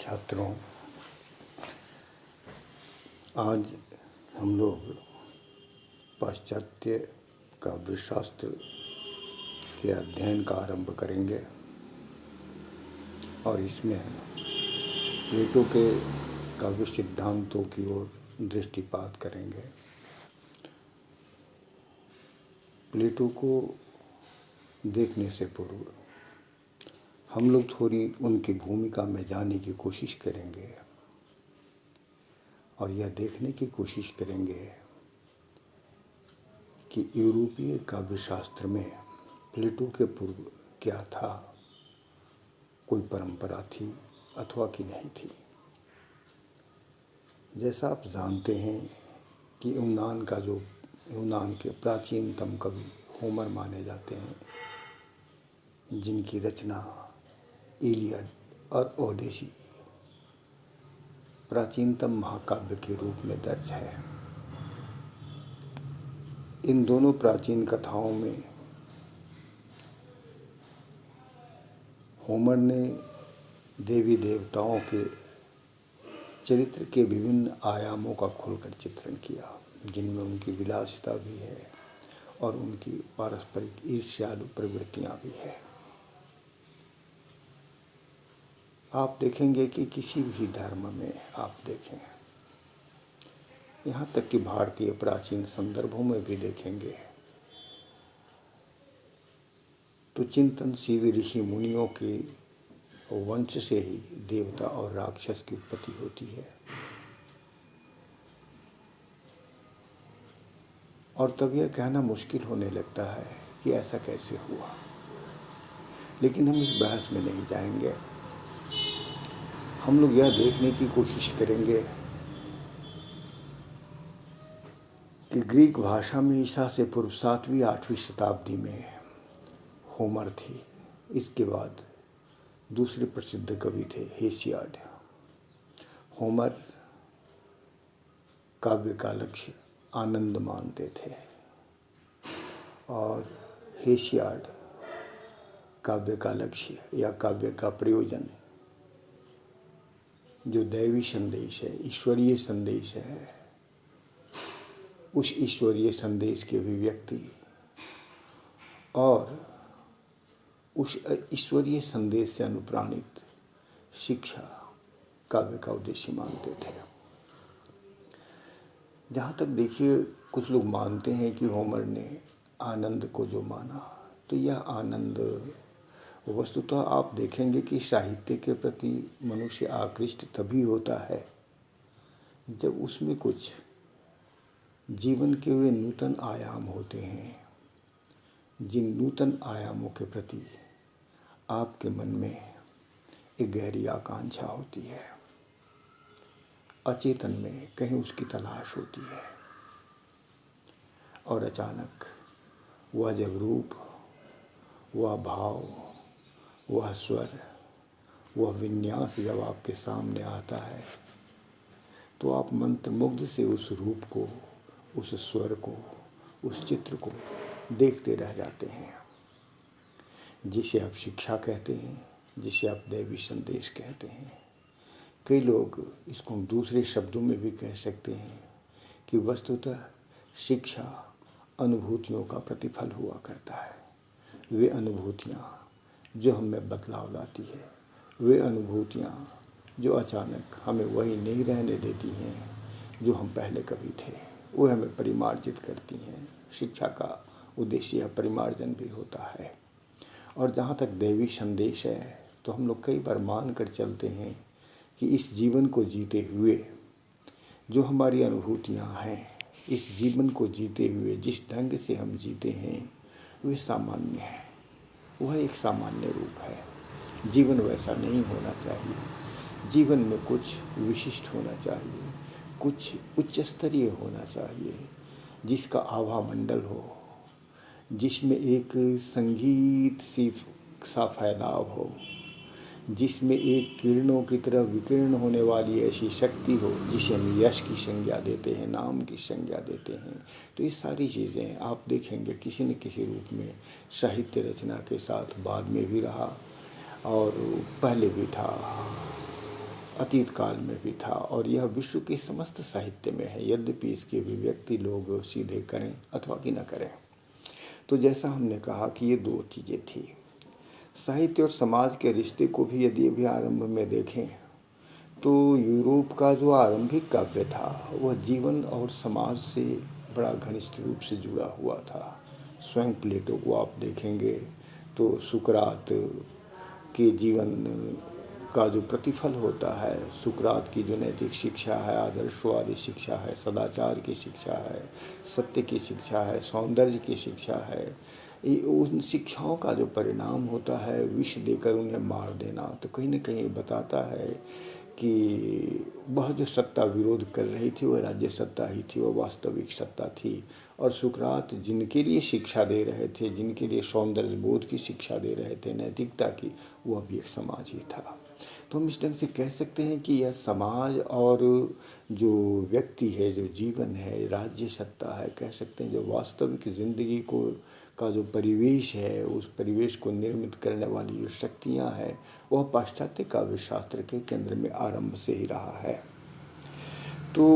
छात्रों, आज हम लोग पाश्चात्य काव्यशास्त्र के अध्ययन का आरंभ करेंगे और इसमें प्लेटो के काव्य सिद्धांतों की ओर दृष्टिपात करेंगे। प्लेटो को देखने से पूर्व हम लोग थोड़ी उनकी भूमिका में जाने की कोशिश करेंगे और यह देखने की कोशिश करेंगे कि यूरोपीय काव्यशास्त्र में प्लेटो के पूर्व क्या था, कोई परंपरा थी अथवा कि नहीं थी। जैसा आप जानते हैं कि यूनान के प्राचीनतम कवि होमर माने जाते हैं, जिनकी रचना इलियड और ओडेसी प्राचीनतम महाकाव्य के रूप में दर्ज है। इन दोनों प्राचीन कथाओं में होमर ने देवी देवताओं के चरित्र के विभिन्न आयामों का खुलकर चित्रण किया, जिनमें उनकी विलासिता भी है और उनकी पारस्परिक ईर्ष्यालु प्रवृत्तियां भी है। आप देखेंगे कि किसी भी धर्म में आप देखें, यहाँ तक कि भारतीय प्राचीन संदर्भों में भी देखेंगे तो चिंतनशील ऋषि मुनियों के वंश से ही देवता और राक्षस की उत्पत्ति होती है। और तब यह कहना मुश्किल होने लगता है कि ऐसा कैसे हुआ, लेकिन हम इस बहस में नहीं जाएंगे। हम लोग यह देखने की कोशिश करेंगे कि ग्रीक भाषा में ईसा से पूर्व 7वीं-8वीं शताब्दी में होमर थी। इसके बाद दूसरे प्रसिद्ध कवि थे हेसियाड। होमर काव्य का लक्ष्य आनंद मानते थे और हेसियाड काव्य का लक्ष्य या काव्य का प्रयोजन जो दैवी संदेश है, ईश्वरीय संदेश है, उस ईश्वरीय संदेश की अभिव्यक्ति और उस ईश्वरीय संदेश से अनुप्राणित शिक्षा काव्य का उद्देश्य मानते थे। जहाँ तक देखिए, कुछ लोग मानते हैं कि होमर ने आनंद को जो माना, तो यह आनंद वस्तुतः आप देखेंगे कि साहित्य के प्रति मनुष्य आकृष्ट तभी होता है जब उसमें कुछ जीवन के वे नूतन आयाम होते हैं, जिन नूतन आयामों के प्रति आपके मन में एक गहरी आकांक्षा होती है, अचेतन में कहीं उसकी तलाश होती है और अचानक वह जब रूप, वह भाव, वह स्वर, वह विन्यास जब आपके सामने आता है तो आप मंत्रमुग्ध से उस रूप को, उस स्वर को, उस चित्र को देखते रह जाते हैं, जिसे आप शिक्षा कहते हैं, जिसे आप दैवी संदेश कहते हैं। कई लोग इसको दूसरे शब्दों में भी कह सकते हैं कि वस्तुतः शिक्षा अनुभूतियों का प्रतिफल हुआ करता है। वे अनुभूतियाँ जो हमें बदलाव लाती है, वे अनुभूतियाँ जो अचानक हमें वही नहीं रहने देती हैं जो हम पहले कभी थे, वो हमें परिमार्जित करती हैं। शिक्षा का उद्देश्य यह परिमार्जन भी होता है। और जहाँ तक दैवी संदेश है, तो हम लोग कई बार मान कर चलते हैं कि इस जीवन को जीते हुए जो हमारी अनुभूतियाँ हैं, इस जीवन को जीते हुए जिस ढंग से हम जीते हैं, वे सामान्य है, वह एक सामान्य रूप है। जीवन वैसा नहीं होना चाहिए। जीवन में कुछ विशिष्ट होना चाहिए, कुछ उच्च स्तरीय होना चाहिए, जिसका आभा मंडल हो, जिसमें एक संगीत सा फैलाव हो, जिसमें एक किरणों की तरह विकीर्ण होने वाली ऐसी शक्ति हो जिसे हम यश की संज्ञा देते हैं, नाम की संज्ञा देते हैं। तो ये सारी चीज़ें आप देखेंगे किसी न किसी रूप में साहित्य रचना के साथ बाद में भी रहा और पहले भी था। अतीत काल में भी था और यह विश्व के समस्त साहित्य में है, यद्यपि इसकी अभिव्यक्ति लोग सीधे करें अथवा कि न करें। तो जैसा हमने कहा कि ये दो चीज़ें थी। साहित्य और समाज के रिश्ते को भी यदि अभी आरंभ में देखें तो यूरोप का जो आरंभिक काव्य था वह जीवन और समाज से बड़ा घनिष्ठ रूप से जुड़ा हुआ था। स्वयं प्लेटो को आप देखेंगे तो सुकरात के जीवन का जो प्रतिफल होता है, सुकरात की जो नैतिक शिक्षा है, आदर्शवादी शिक्षा है, सदाचार की शिक्षा है, सत्य की शिक्षा है, सौंदर्य की शिक्षा है, ये उन शिक्षाओं का जो परिणाम होता है विष देकर उन्हें मार देना, तो कहीं न कहीं बताता है कि वह जो सत्ता विरोध कर रही थी वह राज्य सत्ता ही थी, वह वास्तविक सत्ता थी। और सुकरात जिनके लिए शिक्षा दे रहे थे, जिनके लिए सौंदर्य बोध की शिक्षा दे रहे थे, नैतिकता की, वह भी एक समाज ही था। तो हम इस ढंग से कह सकते हैं कि यह समाज और जो व्यक्ति है, जो जीवन है, राज्य सत्ता है, कह सकते हैं जो वास्तविक ज़िंदगी को का जो परिवेश है, उस परिवेश को निर्मित करने वाली जो शक्तियाँ हैं वह पाश्चात्य काव्य शास्त्र के केंद्र में आरंभ से ही रहा है। तो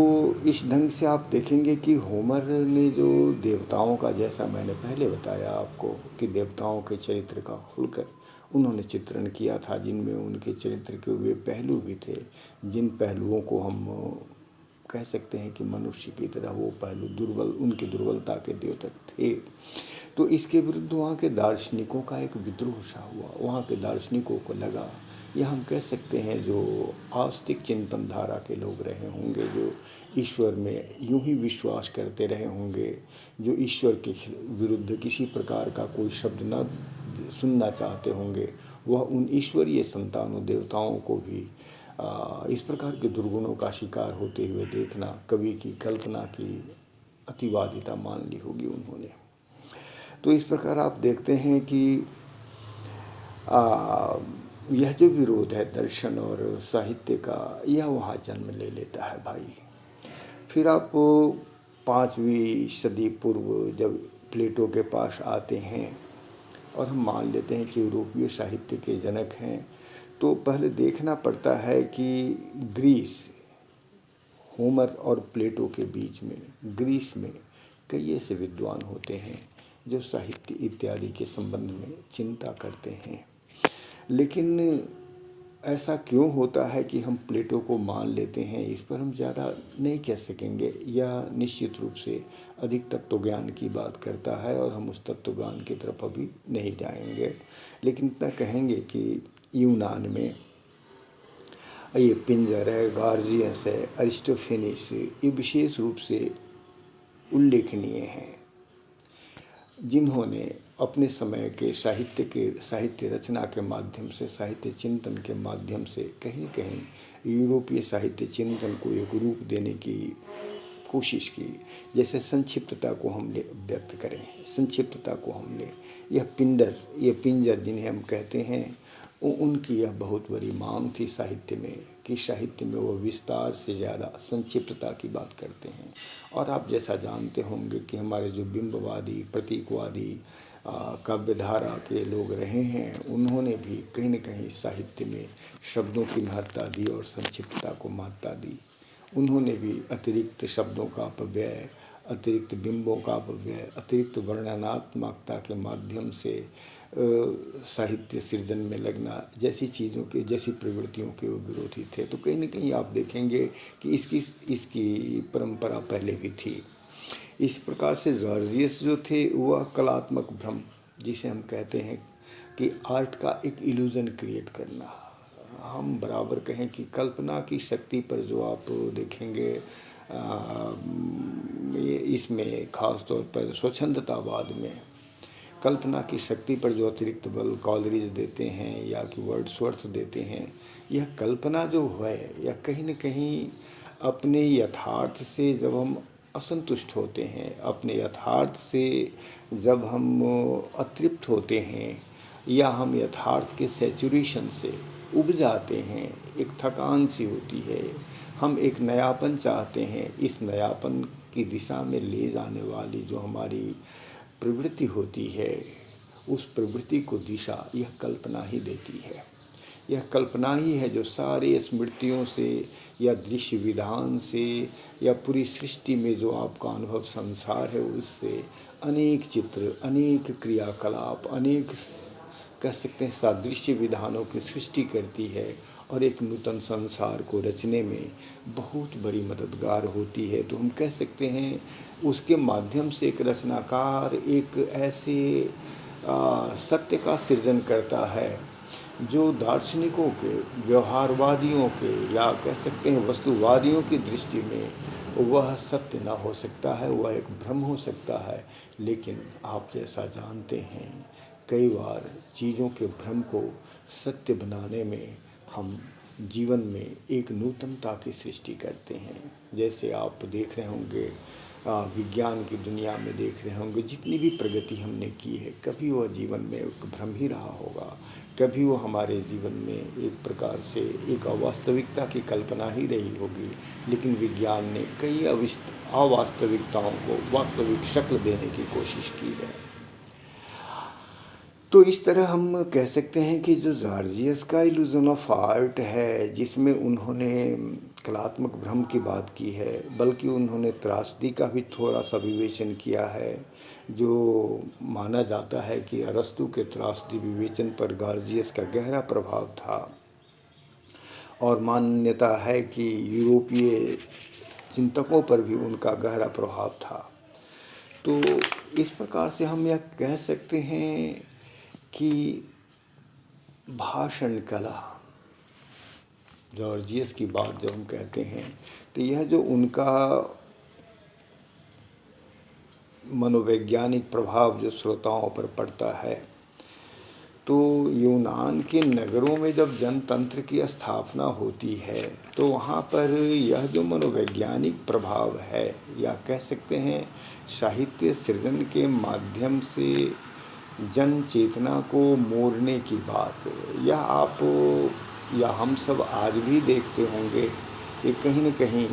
इस ढंग से आप देखेंगे कि होमर ने जो देवताओं का, जैसा मैंने पहले बताया आपको कि देवताओं के चरित्र का खुलकर उन्होंने चित्रण किया था, जिनमें उनके चरित्र के वे पहलू भी थे जिन पहलुओं को हम कह सकते हैं कि मनुष्य की तरह वो पहलू दुर्बल, उनकी दुर्बलता के द्योतक थे। तो इसके विरुद्ध वहाँ के दार्शनिकों का एक विद्रोह सा हुआ। वहाँ के दार्शनिकों को लगा, या हम कह सकते हैं जो आस्तिक चिंतन धारा के लोग रहे होंगे, जो ईश्वर में यूं ही विश्वास करते रहे होंगे, जो ईश्वर के विरुद्ध किसी प्रकार का कोई शब्द न सुनना चाहते होंगे, वह उन ईश्वरीय संतानों देवताओं को भी इस प्रकार के दुर्गुणों का शिकार होते हुए देखना कवि की कल्पना की अतिवादिता मान ली होगी उन्होंने। तो इस प्रकार आप देखते हैं कि यह जो विरोध है दर्शन और साहित्य का, यह वहाँ जन्म ले लेता है भाई। फिर आप 5वीं सदी पूर्व जब प्लेटो के पास आते हैं और हम मान लेते हैं कि यूरोपीय साहित्य के जनक हैं, तो पहले देखना पड़ता है कि ग्रीस, होमर और प्लेटो के बीच में ग्रीस में कई ऐसे विद्वान होते हैं जो साहित्य इत्यादि के संबंध में चिंता करते हैं। लेकिन ऐसा क्यों होता है कि हम प्लेटो को मान लेते हैं, इस पर हम ज़्यादा नहीं कह सकेंगे। यह निश्चित रूप से अधिक तत्व ज्ञान की बात करता है और हम उस तत्व ज्ञान की तरफ अभी नहीं जाएंगे। लेकिन इतना कहेंगे कि यूनान में ये पिंजर है, गार्जियस है, अरिस्टोफेनिस, ये विशेष रूप से उल्लेखनीय हैं, जिन्होंने अपने समय के साहित्य रचना के माध्यम से, साहित्य चिंतन के माध्यम से कहीं कहीं यूरोपीय साहित्य चिंतन को एक रूप देने की कोशिश की। जैसे संक्षिप्तता को हम व्यक्त करें, संक्षिप्तता को हम ले, यह पिंजर जिन्हें हम कहते हैं, उनकी यह बहुत बड़ी मांग थी साहित्य में कि साहित्य में वो विस्तार से ज़्यादा संक्षिप्तता की बात करते हैं। और आप जैसा जानते होंगे कि हमारे जो बिंबवादी, प्रतीकवादी काव्यधारा के लोग रहे हैं, उन्होंने भी कहीं न कहीं साहित्य में शब्दों की महत्ता दी और संक्षिप्तता को महत्ता दी। उन्होंने भी अतिरिक्त शब्दों का अपव्यय, अतिरिक्त बिंबों का अपव्यय, अतिरिक्त वर्णनात्मकता के माध्यम से साहित्य सृजन में लगना जैसी चीज़ों के, जैसी प्रवृत्तियों के वो विरोधी थे। तो कहीं न कहीं आप देखेंगे कि इसकी परंपरा पहले भी थी। इस प्रकार से जॉर्जियस जो थे वह कलात्मक भ्रम, जिसे हम कहते हैं कि आर्ट का एक इल्यूजन क्रिएट करना, हम बराबर कहें कि कल्पना की शक्ति पर जो आप देखेंगे, इसमें खास तौर पर स्वच्छंदतावाद में कल्पना की शक्ति पर जो अतिरिक्त बल कॉलरिज देते हैं या कि वर्ड्सवर्थ देते हैं, यह कल्पना जो है या कहीं न कहीं अपने यथार्थ से जब हम असंतुष्ट होते हैं, अपने यथार्थ से जब हम अतृप्त होते हैं या हम यथार्थ के सैचुरेशन से उब जाते हैं, एक थकान सी होती है, हम एक नयापन चाहते हैं, इस नयापन की दिशा में ले जाने वाली जो हमारी प्रवृत्ति होती है, उस प्रवृत्ति को दिशा यह कल्पना ही देती है। यह कल्पना ही है जो सारे स्मृतियों से या दृश्य विधान से या पूरी सृष्टि में जो आपका अनुभव संसार है उससे अनेक चित्र, अनेक क्रियाकलाप, अनेक कह सकते हैं सादृश्य विधानों की सृष्टि करती है और एक नूतन संसार को रचने में बहुत बड़ी मददगार होती है। तो हम कह सकते हैं उसके माध्यम से एक रचनाकार एक ऐसे सत्य का सृजन करता है जो दार्शनिकों के, व्यवहारवादियों के या कह सकते हैं वस्तुवादियों की दृष्टि में वह सत्य ना हो सकता है, वह एक भ्रम हो सकता है। लेकिन आप जैसा जानते हैं कई बार चीज़ों के भ्रम को सत्य बनाने में हम जीवन में एक नूतनता की सृष्टि करते हैं। जैसे आप देख रहे होंगे विज्ञान की दुनिया में देख रहे होंगे जितनी भी प्रगति हमने की है कभी वह जीवन में एक भ्रम ही रहा होगा, कभी वो हमारे जीवन में एक प्रकार से एक अवास्तविकता की कल्पना ही रही होगी। लेकिन विज्ञान ने कई अवास्तविकताओं को वास्तविक शक्ल देने की कोशिश की है। तो इस तरह हम कह सकते हैं कि जो जॉर्जियस का इल्यूजन ऑफ आर्ट है जिसमें उन्होंने कलात्मक भ्रम की बात की है, बल्कि उन्होंने त्रासदी का भी थोड़ा सा विवेचन किया है। जो माना जाता है कि अरस्तु के त्रासदी विवेचन पर जॉर्जियस का गहरा प्रभाव था और मान्यता है कि यूरोपीय चिंतकों पर भी उनका गहरा प्रभाव था। तो इस प्रकार से हम यह कह सकते हैं कि भाषण कला, जॉर्जियस की बात जब हम कहते हैं तो यह जो उनका मनोवैज्ञानिक प्रभाव जो श्रोताओं पर पड़ता है, तो यूनान के नगरों में जब जनतंत्र की स्थापना होती है तो वहाँ पर यह जो मनोवैज्ञानिक प्रभाव है या कह सकते हैं साहित्य सृजन के माध्यम से जन चेतना को मोड़ने की बात, यह आप या हम सब आज भी देखते होंगे कि कहीं न कहीं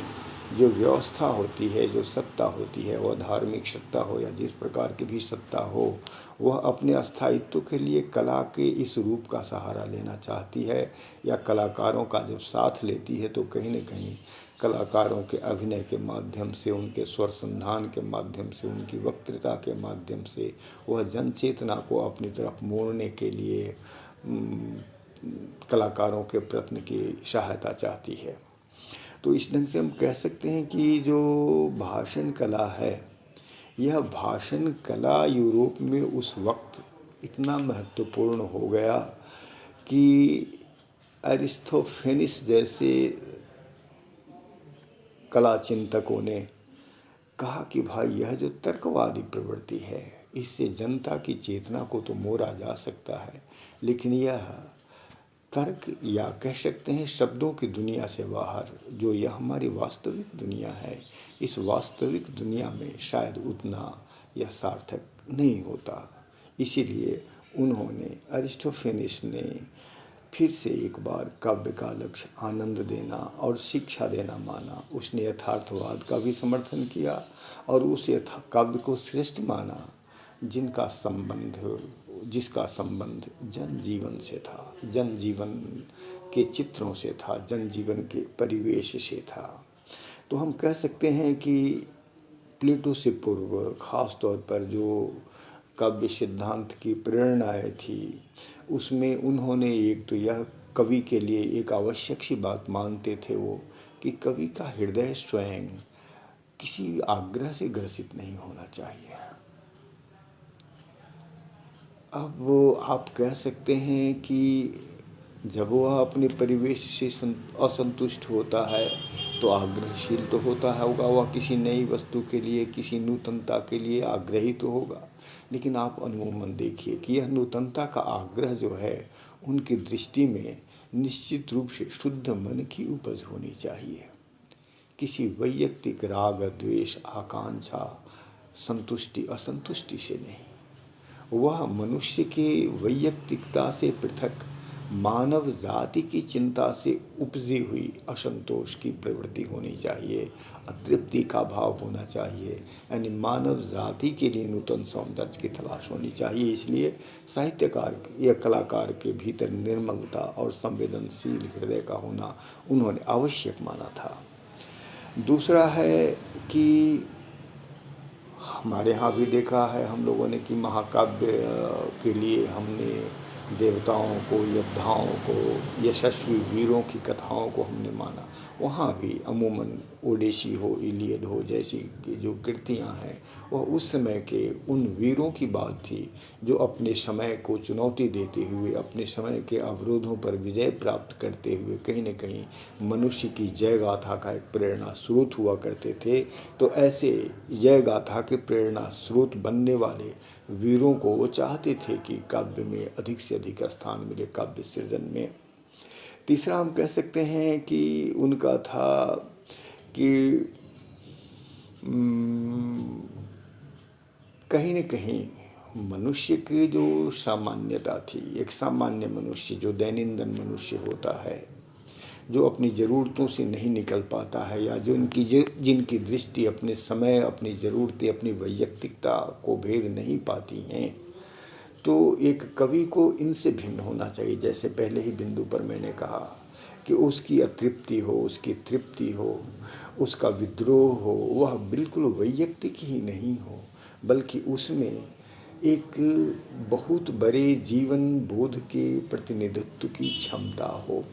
जो व्यवस्था होती है, जो सत्ता होती है, वह धार्मिक सत्ता हो या जिस प्रकार की भी सत्ता हो, वह अपने अस्थायित्व के लिए कला के इस रूप का सहारा लेना चाहती है या कलाकारों का जब साथ लेती है तो कहीं न कहीं कलाकारों के अभिनय के माध्यम से, उनके स्वर संधान के माध्यम से, उनकी वक्तृता के माध्यम से वह जन चेतना को अपनी तरफ मोड़ने के लिए कलाकारों के प्रयत्न की सहायता चाहती है। तो इस ढंग से हम कह सकते हैं कि जो भाषण कला है, यह भाषण कला यूरोप में उस वक्त इतना महत्वपूर्ण हो गया कि अरिस्थोफेनिस जैसे कला चिंतकों ने कहा कि भाई यह जो तर्कवादी प्रवृत्ति है इससे जनता की चेतना को तो मोड़ा जा सकता है, लेकिन यह तर्क या कह सकते हैं शब्दों की दुनिया से बाहर जो यह हमारी वास्तविक दुनिया है, इस वास्तविक दुनिया में शायद उतना यह सार्थक नहीं होता। इसीलिए उन्होंने अरिस्टोफेनिस ने फिर से एक बार काव्य का लक्ष्य आनंद देना और शिक्षा देना माना। उसने यथार्थवाद का भी समर्थन किया और उस काव्य को श्रेष्ठ माना जिसका संबंध जनजीवन से था, जनजीवन के चित्रों से था, जनजीवन के परिवेश से था। तो हम कह सकते हैं कि प्लेटो से पूर्व खास तौर पर जो काव्य सिद्धांत की प्रेरणाएं थी उसमें उन्होंने एक तो यह कवि के लिए एक आवश्यक सी बात मानते थे वो कि कवि का हृदय स्वयं किसी आग्रह से ग्रसित नहीं होना चाहिए। अब वो आप कह सकते हैं कि जब वह अपने परिवेश से असंतुष्ट होता है तो आग्रहशील तो होता होगा, वह किसी नई वस्तु के लिए, किसी नूतनता के लिए आग्रही तो होगा। लेकिन आप अमूमन देखिए कि यह नूतनता का आग्रह जो है उनकी दृष्टि में निश्चित रूप से शुद्ध मन की उपज होनी चाहिए, किसी वैयक्तिक राग द्वेष आकांक्षा संतुष्टि असंतुष्टि से नहीं। वह मनुष्य के वैयक्तिकता से पृथक मानव जाति की चिंता से उपजी हुई असंतोष की प्रवृत्ति होनी चाहिए, अतृप्ति का भाव होना चाहिए, यानी मानव जाति के लिए नूतन सौंदर्य की तलाश होनी चाहिए। इसलिए साहित्यकार या कलाकार के भीतर निर्मलता और संवेदनशील हृदय का होना उन्होंने आवश्यक माना था। दूसरा है कि हमारे यहाँ भी देखा है हम लोगों ने कि महाकाव्य के लिए हमने देवताओं को, योद्धाओं को, यशस्वी वीरों की कथाओं को हमने माना। वहाँ भी अमूमन ओडेसी हो, इलियड हो जैसी की जो कृतियाँ हैं वह उस समय के उन वीरों की बात थी जो अपने समय को चुनौती देते हुए, अपने समय के अवरोधों पर विजय प्राप्त करते हुए कहीं न कहीं मनुष्य की जय गाथा का एक प्रेरणा स्रोत हुआ करते थे। तो ऐसे जय गाथा के प्रेरणा स्रोत बनने वाले वीरों को वो चाहते थे कि काव्य में अधिक से अधिक स्थान मिले, काव्य सृजन में। तीसरा हम कह सकते हैं कि उनका था कि कहीं न कहीं मनुष्य की जो सामान्यता थी, एक सामान्य मनुष्य जो दैनंदिन मनुष्य होता है, जो अपनी ज़रूरतों से नहीं निकल पाता है या जिनकी दृष्टि अपने समय, अपनी ज़रूरतें, अपनी वैयक्तिकता को भेद नहीं पाती हैं, तो एक कवि को इनसे भिन्न होना चाहिए। जैसे पहले ही बिंदु पर मैंने कहा कि उसकी अतृप्ति हो, उसकी तृप्ति हो, उसका विद्रोह हो, वह बिल्कुल वैयक्तिक ही नहीं हो, बल्कि उसमें एक बहुत बड़े जीवन बोध के प्रतिनिधित्व की क्षमता हो।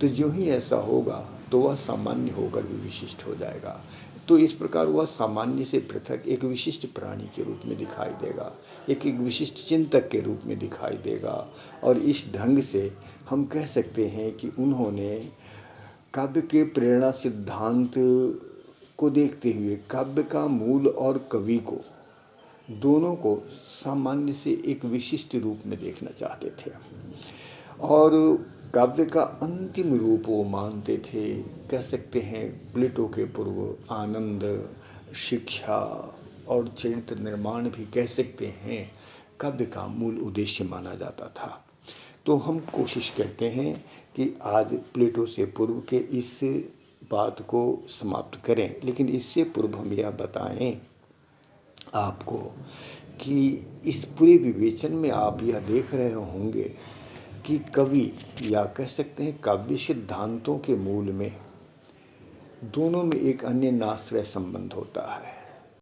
तो जो ही ऐसा होगा तो वह सामान्य होकर भी विशिष्ट हो जाएगा। तो इस प्रकार वह सामान्य से पृथक एक विशिष्ट प्राणी के रूप में दिखाई देगा, एक विशिष्ट चिंतक के रूप में दिखाई देगा। और इस ढंग से हम कह सकते हैं कि उन्होंने काव्य के प्रेरणा सिद्धांत को देखते हुए काव्य का मूल और कवि को, दोनों को सामान्य से एक विशिष्ट रूप में देखना चाहते थे। और काव्य का अंतिम रूप वो मानते थे। कह सकते हैं प्लेटो के पूर्व आनंद, शिक्षा और चरित्र निर्माण भी कह सकते हैं काव्य का मूल उद्देश्य माना जाता था। तो हम कोशिश करते हैं कि आज प्लेटो से पूर्व के इस बात को समाप्त करें, लेकिन इससे पूर्व हम यह बताएं आपको कि इस पूरे विवेचन में आप यह देख रहे होंगे कि कवि या कह सकते हैं काव्य सिद्धांतों के मूल में दोनों में एक अन्य आश्रय संबंध होता है।